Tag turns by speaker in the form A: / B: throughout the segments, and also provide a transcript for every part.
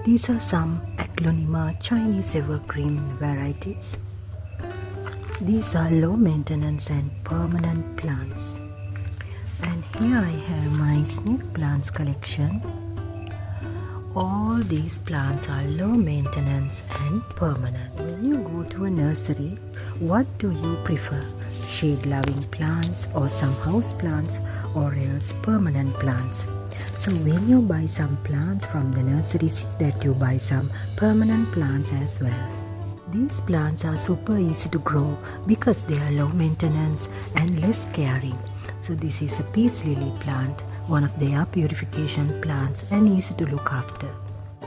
A: These are some Aglaonema Chinese evergreen varieties. These are low maintenance and permanent plants. And here I have my snake plants collection. All these plants are low maintenance and permanent. When you go to a nursery, what do you prefer? Shade loving plants or some house plants or else permanent plants? So when you buy some plants from the nursery, see that you buy some permanent plants as well. These plants are super easy to grow because they are low maintenance and less caring. So this is a peace lily plant, one of the air purification plants and easy to look after.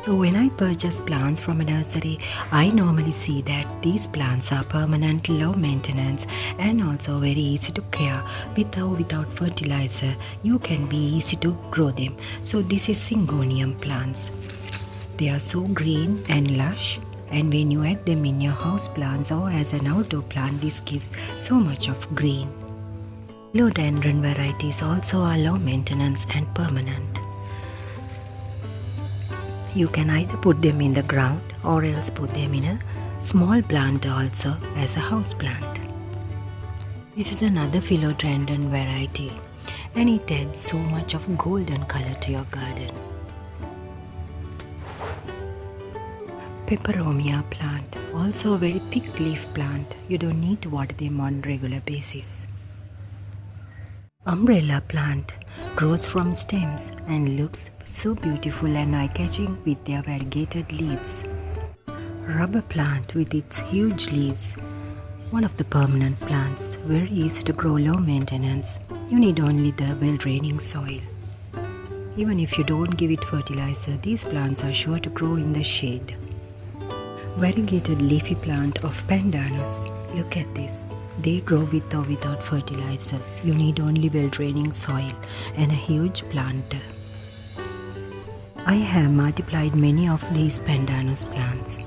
A: So when I purchase plants from a nursery, I normally see that these plants are permanent, low maintenance and also very easy to care. Without fertilizer, you can be easy to grow them. So this is syngonium plants. They are so green and lush, and when you add them in your house plants or as an outdoor plant, this gives so much of green. Philodendron varieties also are low maintenance and permanent. You can either put them in the ground or else put them in a small plant also as a house plant. This is another philodendron variety and it adds so much of golden color to your garden. Peperomia plant, also a very thick leaf plant. You don't need to water them on regular basis. Umbrella plant grows from stems and looks so beautiful and eye-catching with their variegated leaves. Rubber plant with its huge leaves, one of the permanent plants, very easy to grow, low maintenance. You need only the well-draining soil. Even if you don't give it fertilizer, these plants are sure to grow in the shade. Variegated leafy plant of pandanus. Look at this. They grow with or without fertilizer. You need only well-draining soil and a huge planter. I have multiplied many of these pandanus plants.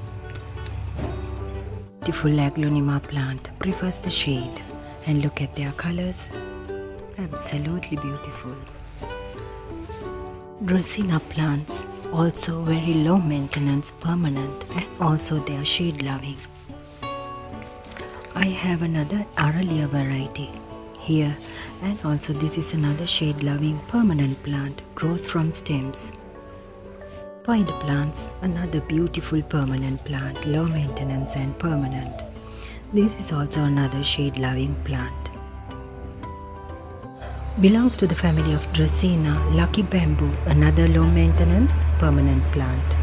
A: Beautiful Aglaonema plant prefers the shade and look at their colors. Absolutely beautiful. Dracaena plants, also very low maintenance, permanent and also they are shade loving. I have another Aralia variety here and also this is another shade loving permanent plant, grows from stems. Spider plants, another beautiful permanent plant, low maintenance and permanent. This is also another shade loving plant. Belongs to the family of Dracaena, lucky bamboo, another low maintenance permanent plant.